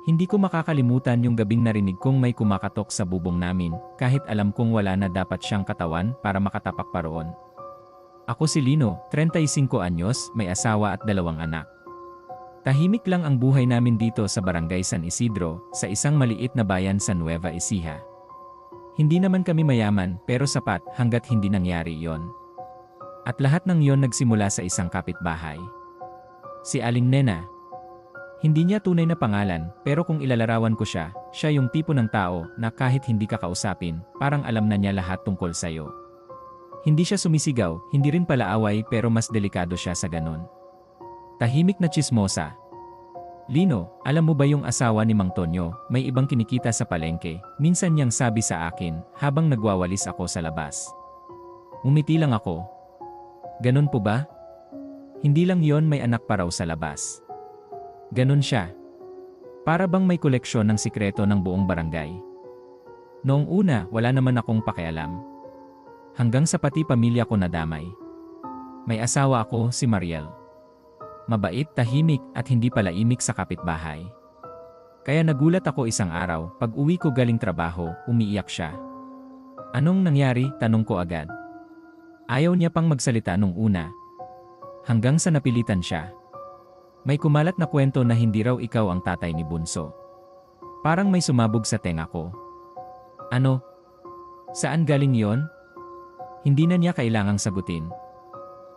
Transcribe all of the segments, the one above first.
Hindi ko makakalimutan yung gabing narinig kong may kumakatok sa bubong namin, kahit alam kong wala na dapat siyang katawan para makatapak pa roon. Ako si Lino, 35 anyos, may asawa at 2 anak. Tahimik lang ang buhay namin dito sa Barangay San Isidro, sa isang maliit na bayan sa Nueva Ecija. Hindi naman kami mayaman, pero sapat hanggat hindi nangyari yon. At lahat ng yon nagsimula sa isang kapitbahay. Si Aling Nena. Hindi niya tunay na pangalan, pero kung ilalarawan ko siya, siya yung tipo ng tao na kahit hindi ka kausapin, parang alam na niya lahat tungkol sa'yo. Hindi siya sumisigaw, hindi rin palaaway, pero mas delikado siya sa ganon. Tahimik na tsismosa. Lino, alam mo ba yung asawa ni Mang Tonyo, may ibang kinikita sa palengke, minsan niyang sabi sa akin, habang nagwawalis ako sa labas. Umiti lang ako. Ganon po ba? Hindi lang yon, may anak pa raw sa labas. Ganon siya. Para bang may koleksyon ng sikreto ng buong barangay. Noong una, wala naman akong pakialam. Hanggang sa pati pamilya ko nadamay. May asawa ako, si Mariel. Mabait, tahimik, at hindi palaimik sa kapitbahay. Kaya nagulat ako isang araw, pag uwi ko galing trabaho, umiiyak siya. Anong nangyari? Tanong ko agad. Ayaw niya pang magsalita nung una. Hanggang sa napilitan siya. May kumalat na kwento na hindi raw ikaw ang tatay ni Bunso. Parang may sumabog sa tenga ko. Ano? Saan galing yon? Hindi na niya kailangang sagutin.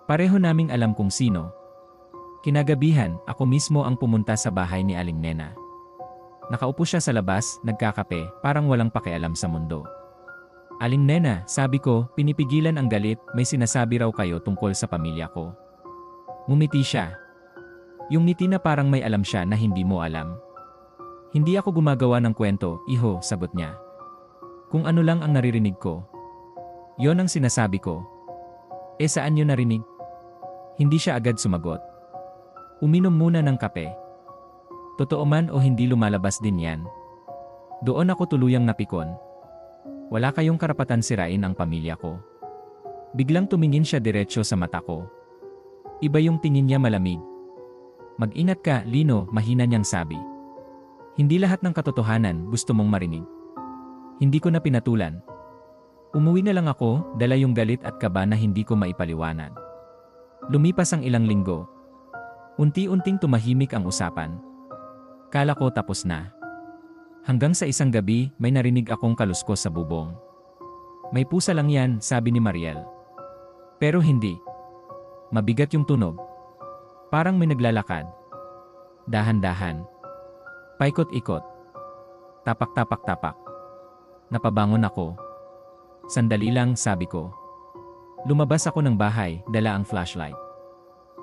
Pareho naming alam kung sino. Kinagabihan, ako mismo ang pumunta sa bahay ni Aling Nena. Nakaupo siya sa labas, nagkakape, parang walang pakialam sa mundo. Aling Nena, sabi ko, pinipigilan ang galit, may sinasabi raw kayo tungkol sa pamilya ko. Ngumiti siya. Yung ngiti na parang may alam siya na hindi mo alam. Hindi ako gumagawa ng kwento, iho, sagot niya. Kung ano lang ang naririnig ko. Yon ang sinasabi ko. Saan yun narinig? Hindi siya agad sumagot. Uminom muna ng kape. Totoo man o hindi lumalabas din yan. Doon ako tuluyang napikon. Wala kayong karapatan sirain ang pamilya ko. Biglang tumingin siya diretso sa mata ko. Iba yung tingin niya, malamig. Mag-ingat ka, Lino, mahina niyang sabi. Hindi lahat ng katotohanan gusto mong marinig. Hindi ko na pinatulan. Umuwi na lang ako, dala yung galit at kaba na hindi ko maipaliwanag. Lumipas ang ilang linggo. Unti-unting tumahimik ang usapan. Kala ko tapos na. Hanggang sa isang gabi, may narinig akong kaluskos sa bubong. May pusa lang yan, sabi ni Mariel. Pero hindi. Mabigat yung tunog. Parang may naglalakad. Dahan-dahan. Paikot-ikot. Tapak-tapak-tapak. Napabangon ako. Sandali lang, sabi ko. Lumabas ako ng bahay, dala ang flashlight.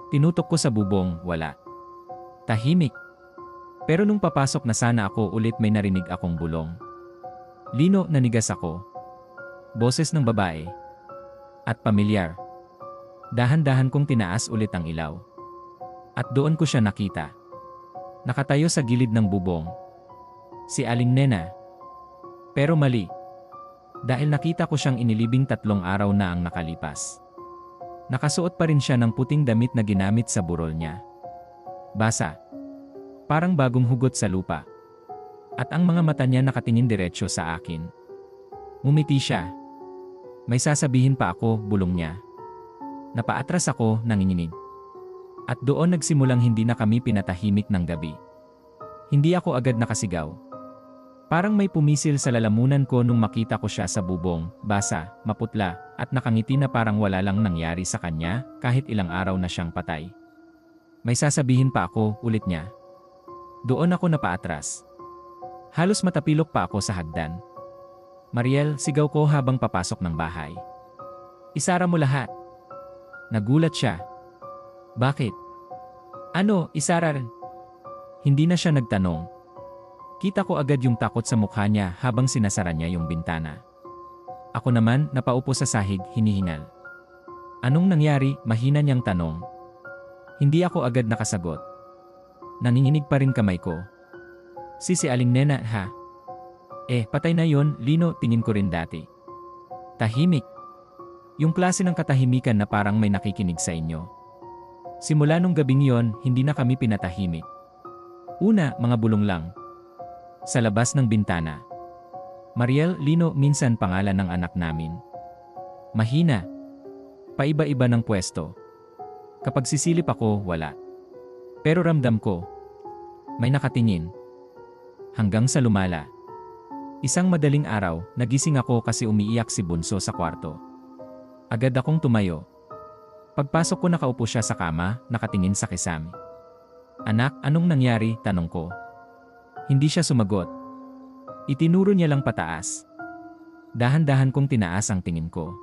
Tinutok ko sa bubong, wala. Tahimik. Pero nung papasok na sana ako ulit, may narinig akong bulong. Lino, nanigas ako. Boses ng babae. At pamilyar. Dahan-dahan kong tinaas ulit ang ilaw. At doon ko siya nakita. Nakatayo sa gilid ng bubong. Si Aling Nena. Pero mali. Dahil nakita ko siyang inilibing 3 araw na ang nakalipas. Nakasuot pa rin siya ng puting damit na ginamit sa burol niya. Basa. Parang bagong hugot sa lupa. At ang mga mata niya nakatingin diretso sa akin. Ngumiti siya. May sasabihin pa ako, bulong niya. Napaatras ako, nanginginig. At doon nagsimulang hindi na kami pinatahimik ng gabi. Hindi ako agad nakasigaw. Parang may pumisil sa lalamunan ko nung makita ko siya sa bubong, basa, maputla, at nakangiti na parang wala lang nangyari sa kanya kahit ilang araw na siyang patay. May sasabihin pa ako, ulit niya. Doon ako napaatras. Halos matapilok pa ako sa hagdan. Mariel, sigaw ko habang papasok ng bahay. Isara mo lahat. Nagulat siya. Bakit? Ano, isara rin? Hindi na siya nagtanong. Kita ko agad yung takot sa mukha niya habang sinasara niya yung bintana. Ako naman, napaupo sa sahig, hinihingal. Anong nangyari? Mahina niyang tanong. Hindi ako agad nakasagot. Nanginginig pa rin kamay ko. Si Aling Nena, ha? Patay na yon, Lino, tingin ko rin dati. Tahimik. Yung klase ng katahimikan na parang may nakikinig sa inyo. Simula nung gabing yon, hindi na kami pinatahimik. Una, mga bulong lang. Sa labas ng bintana. Mariel, Lino, minsan pangalan ng anak namin. Mahina. Paiba-iba ng pwesto. Kapag sisilip ako, wala. Pero ramdam ko. May nakatingin. Hanggang sa lumala. Isang madaling araw, nagising ako kasi umiiyak si Bunso sa kwarto. Agad akong tumayo. Pagpasok ko nakaupo siya sa kama, nakatingin sa kisame. Anak, anong nangyari? Tanong ko. Hindi siya sumagot. Itinuro niya lang pataas. Dahan-dahan kong tinaas ang tingin ko.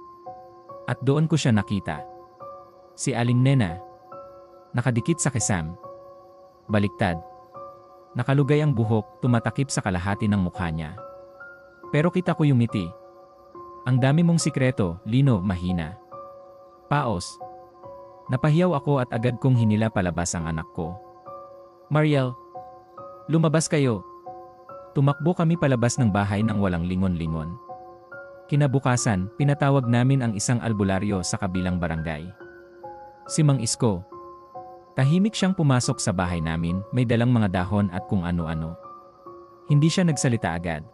At doon ko siya nakita. Si Aling Nena. Nakadikit sa kisam. Baliktad. Nakalugay ang buhok, tumatakip sa kalahati ng mukha niya. Pero kita ko yung ngiti. Ang dami mong sikreto, Lino, mahina. Paos. Napahiyaw ako at agad kong hinila palabas ang anak ko. Mariel, lumabas kayo. Tumakbo kami palabas ng bahay nang walang lingon-lingon. Kinabukasan, pinatawag namin ang isang albularyo sa kabilang barangay. Si Mang Isko. Tahimik siyang pumasok sa bahay namin, may dalang mga dahon at kung ano-ano. Hindi siya nagsalita agad.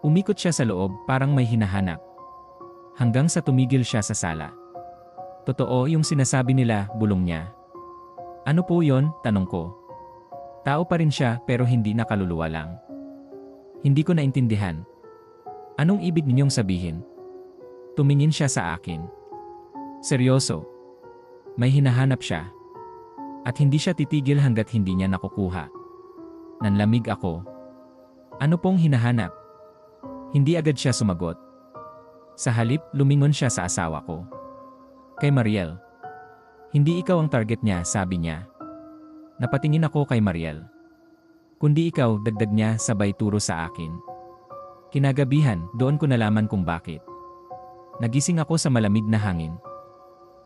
Umikot siya sa loob, parang may hinahanap. Hanggang sa tumigil siya sa sala. Totoo yung sinasabi nila, bulong niya. Ano po yon? Tanong ko. Tao pa rin siya pero hindi nakaluluwa lang. Hindi ko naintindihan. Anong ibig ninyong sabihin? Tumingin siya sa akin. Seryoso. May hinahanap siya. At hindi siya titigil hanggat hindi niya nakukuha. Nanlamig ako. Ano pong hinahanap? Hindi agad siya sumagot. Sa halip, lumingon siya sa asawa ko. Kay Mariel. Hindi ikaw ang target niya, sabi niya. Napatingin ako kay Mariel. Kundi ikaw, dagdag niya sabay turo sa akin. Kinagabihan, doon ko nalaman kung bakit. Nagising ako sa malamig na hangin.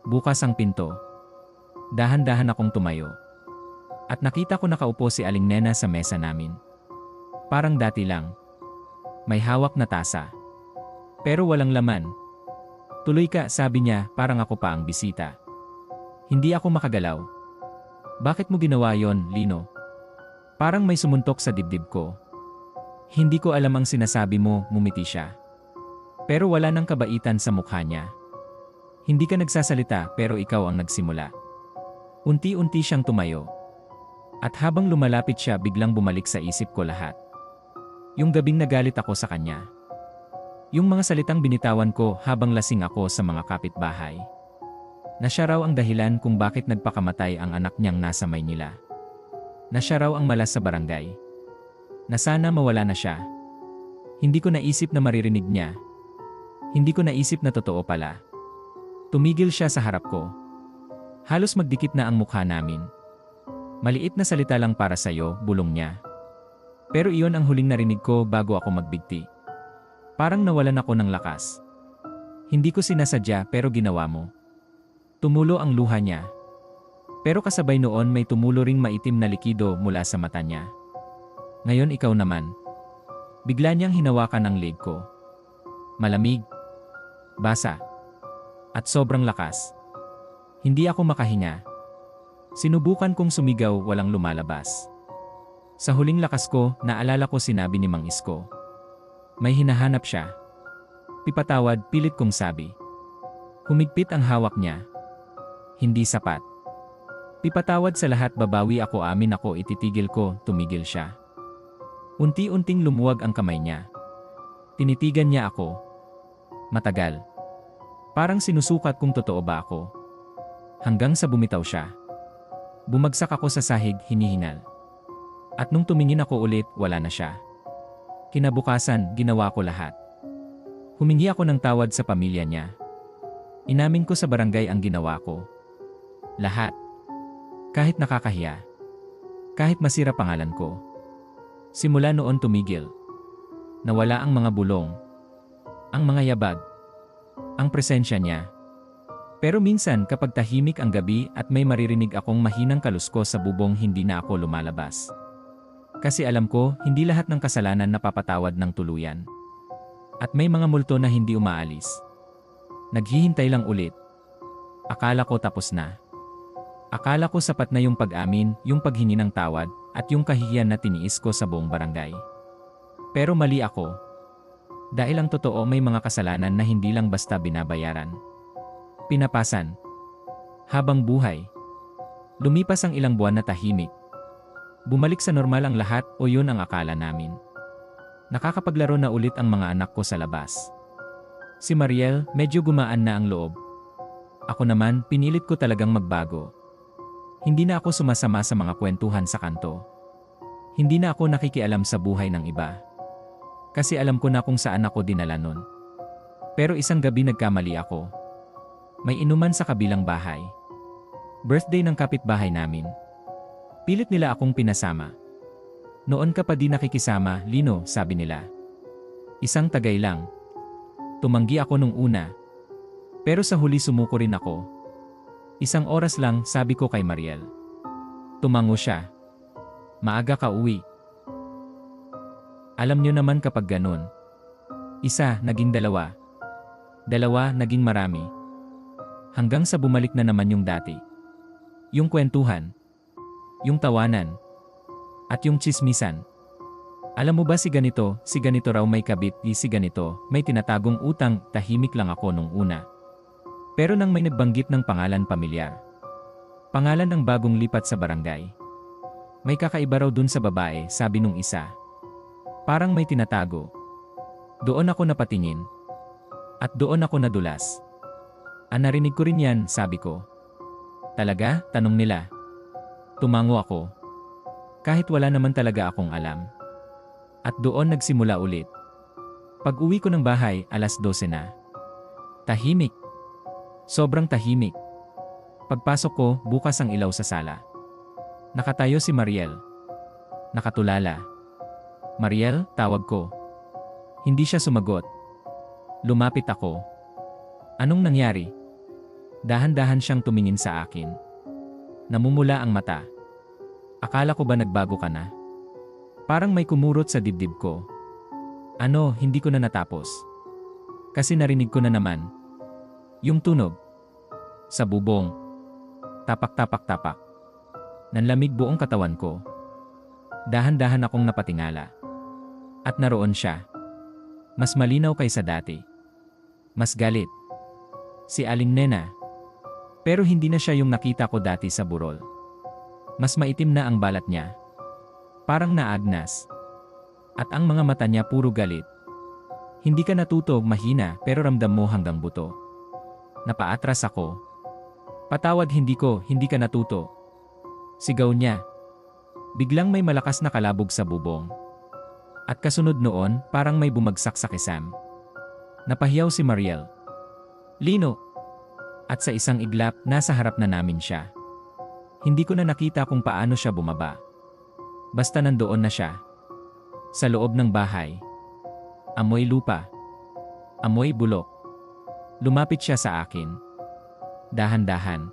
Bukas ang pinto. Dahan-dahan akong tumayo. At nakita ko nakaupo si Aling Nena sa mesa namin. Parang dati lang. May hawak na tasa. Pero walang laman. Tuloy ka, sabi niya, parang ako pa ang bisita. Hindi ako makagalaw. Bakit mo ginawa yon, Lino? Parang may sumuntok sa dibdib ko. Hindi ko alam ang sinasabi mo, ngumiti siya. Pero wala nang kabaitan sa mukha niya. Hindi ka nagsasalita pero ikaw ang nagsimula. Unti-unti siyang tumayo. At habang lumalapit siya biglang bumalik sa isip ko lahat. Yung gabing nagalit ako sa kanya. Yung mga salitang binitawan ko habang lasing ako sa mga kapitbahay. Na siya raw ang dahilan kung bakit nagpakamatay ang anak niyang nasa Maynila. Na siya raw ang malas sa barangay. Na sana mawala na siya. Hindi ko naisip na maririnig niya. Hindi ko naisip na totoo pala. Tumigil siya sa harap ko. Halos magdikit na ang mukha namin. Maliit na salita lang para sa'yo, bulong niya. Pero iyon ang huling narinig ko bago ako magbigti. Parang nawalan ako ng lakas. Hindi ko sinasadya pero ginawa mo. Tumulo ang luha niya. Pero kasabay noon may tumulo ring maitim na likido mula sa mata niya. Ngayon ikaw naman. Bigla niyang hinawakan ang leg ko. Malamig. Basa. At sobrang lakas. Hindi ako makahinga. Sinubukan kong sumigaw, walang lumalabas. Sa huling lakas ko, naalala ko sinabi ni Mang Isko. May hinahanap siya. Pipatawad, pilit kong sabi. Humigpit ang hawak niya. Hindi sapat. Pipatawad sa lahat, babawi ako, amin ako, ititigil ko, tumigil siya. Unti-unting lumuwag ang kamay niya. Tinitigan niya ako. Matagal. Parang sinusukat kung totoo ba ako. Hanggang sa bumitaw siya. Bumagsak ako sa sahig, hinihingal. At nung tumingin ako ulit, wala na siya. Kinabukasan, ginawa ko lahat. Humingi ako ng tawad sa pamilya niya. Inamin ko sa barangay ang ginawa ko. Lahat. Kahit nakakahiya. Kahit masira pangalan ko. Simula noon tumigil. Nawala ang mga bulong. Ang mga yabag. Ang presensya niya. Pero minsan kapag tahimik ang gabi at may maririnig akong mahinang kaluskos sa bubong, hindi na ako lumalabas. Kasi alam ko, hindi lahat ng kasalanan napapatawad ng tuluyan. At may mga multo na hindi umaalis. Naghihintay lang ulit. Akala ko tapos na. Akala ko sapat na yung pag-amin, yung paghingi ng tawad, at yung kahihiyan na tiniis ko sa buong barangay. Pero mali ako. Dahil ang totoo may mga kasalanan na hindi lang basta binabayaran. Pinapasan. Habang buhay. Lumipas ang ilang buwan na tahimik. Bumalik sa normal ang lahat o yun ang akala namin. Nakakapaglaro na ulit ang mga anak ko sa labas. Si Mariel, medyo gumaan na ang loob. Ako naman, pinilit ko talagang magbago. Hindi na ako sumasama sa mga kwentuhan sa kanto. Hindi na ako nakikialam sa buhay ng iba. Kasi alam ko na kung saan ako dinala nun. Pero isang gabi nagkamali ako. May inuman sa kabilang bahay. Birthday ng kapitbahay namin. Pilit nila akong pinasama. Noon ka pa di nakikisama, Lino, sabi nila. Isang tagay lang. Tumanggi ako nung una. Pero sa huli sumuko rin ako. Isang oras lang, sabi ko kay Mariel. Tumango siya. Maaga ka uwi. Alam niyo naman kapag ganun. Isa, naging dalawa. Dalawa, naging marami. Hanggang sa bumalik na naman yung dati. Yung kwentuhan. Yung tawanan. At yung tsismisan. Alam mo ba si ganito raw may kabit, si ganito, may tinatagong utang, tahimik lang ako nung una. Pero nang may nagbanggit ng pangalan pamilyar. Pangalan ng bagong lipat sa barangay. May kakaiba raw dun sa babae, sabi nung isa. Parang may tinatago. Doon ako napatingin. At doon ako nadulas. Narinig ko rin yan, sabi ko. Talaga? Tanong nila. Tumango ako. Kahit wala naman talaga akong alam. At doon nagsimula ulit. Pag-uwi ko ng bahay, 12:00 na. Tahimik. Sobrang tahimik. Pagpasok ko, bukas ang ilaw sa sala. Nakatayo si Mariel. Nakatulala. Mariel, tawag ko. Hindi siya sumagot. Lumapit ako. Anong nangyari? Dahan-dahan siyang tumingin sa akin. Namumula ang mata. Akala ko ba nagbago ka na? Parang may kumurot sa dibdib ko. Hindi ko na natapos. Kasi narinig ko na naman. Yung tunog. Sa bubong. Tapak-tapak-tapak. Nanlamig buong katawan ko. Dahan-dahan akong napatingala. At naroon siya. Mas malinaw kaysa dati. Mas galit. Si Aling Nena. Pero hindi na siya yung nakita ko dati sa burol. Mas maitim na ang balat niya. Parang naagnas. At ang mga mata niya puro galit. Hindi ka natutog, mahina, pero ramdam mo hanggang buto. Napaatras ako. Patawad, hindi ka natuto. Sigaw niya. Biglang may malakas na kalabog sa bubong. At kasunod noon, parang may bumagsak sa kisam. Napahiyaw si Mariel. Lino! At sa isang iglap, nasa harap na namin siya. Hindi ko na nakita kung paano siya bumaba. Basta nandoon na siya. Sa loob ng bahay. Amoy lupa. Amoy bulok. Lumapit siya sa akin. Dahan-dahan.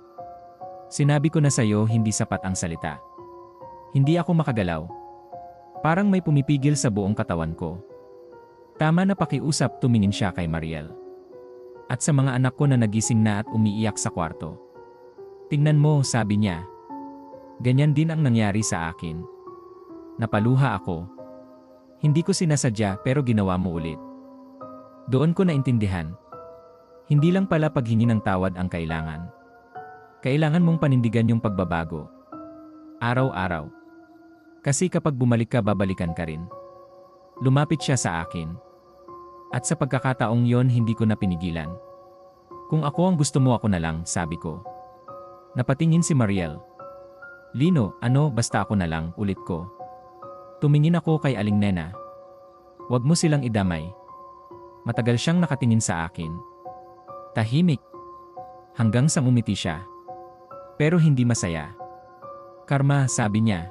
Sinabi ko na sa'yo hindi sapat ang salita. Hindi ako makagalaw. Parang may pumipigil sa buong katawan ko. Tama na pakiusap, tumingin siya kay Mariel. At sa mga anak ko na nagising na at umiiyak sa kwarto. Tingnan mo, sabi niya. Ganyan din ang nangyari sa akin. Napaluha ako. Hindi ko sinasadya pero ginawa mo ulit. Doon ko naintindihan. Hindi lang pala paghingi ng tawad ang kailangan. Kailangan mong panindigan yung pagbabago. Araw-araw. Kasi kapag bumalik ka, babalikan ka rin. Lumapit siya sa akin. At sa pagkakataong yon, hindi ko na pinigilan. Kung ako ang gusto mo, ako na lang, sabi ko. Napatingin si Mariel. Lino, basta ako na lang, ulit ko. Tumingin ako kay Aling Nena. Huwag mo silang idamay. Matagal siyang nakatingin sa akin. Tahimik. Hanggang sa umiti siya. Pero hindi masaya. Karma, sabi niya.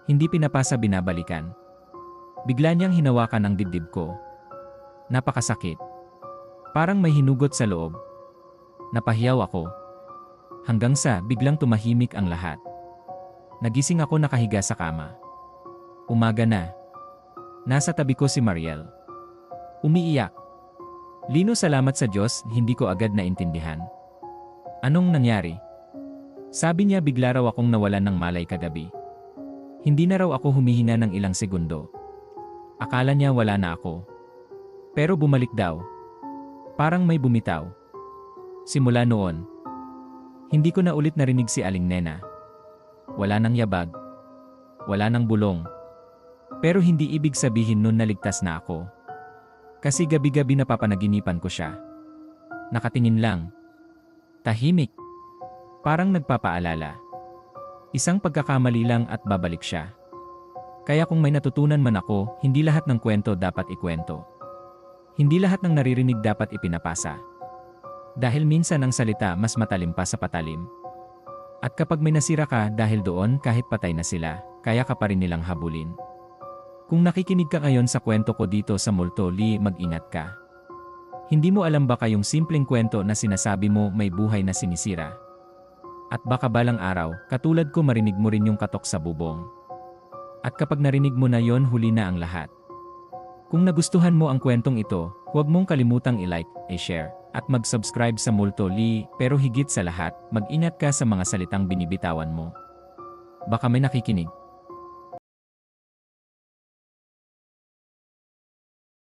Hindi pinapasa, binabalikan. Bigla niyang hinawakan ang dibdib ko. Napakasakit. Parang may hinugot sa loob. Napahiyaw ako. Hanggang sa biglang tumahimik ang lahat. Nagising ako nakahiga sa kama. Umaga na. Nasa tabi ko si Mariel. Umiiyak. Lino, salamat sa Diyos, hindi ko agad naintindihan. Anong nangyari? Sabi niya, bigla raw akong nawalan ng malay kagabi. Hindi na raw ako humihina ng ilang segundo. Akala niya wala na ako. Pero bumalik daw. Parang may bumitaw. Simula noon, hindi ko na ulit narinig si Aling Nena. Wala nang yabag. Wala nang bulong. Pero hindi ibig sabihin nun naligtas na ako. Kasi gabi-gabi napapanaginipan ko siya. Nakatingin lang. Tahimik. Parang nagpapaalala. Isang pagkakamali lang at babalik siya. Kaya kung may natutunan man ako, hindi lahat ng kwento dapat ikwento. Hindi lahat ng naririnig dapat ipinapasa. Dahil minsan ang salita mas matalim pa sa patalim. At kapag may nasira ka dahil doon kahit patay na sila, kaya ka pa rin nilang habulin. Kung nakikinig ka ngayon sa kwento ko dito sa Multo Li, mag-ingat ka. Hindi mo alam baka yung simpleng kwento na sinasabi mo may buhay na sinisira. At baka balang araw, katulad ko marinig mo rin yung katok sa bubong. At kapag narinig mo na yon, huli na ang lahat. Kung nagustuhan mo ang kwentong ito, huwag mong kalimutang i-like, i-share, at mag-subscribe sa Multo Li, pero higit sa lahat, mag-ingat ka sa mga salitang binibitawan mo. Baka may nakikinig.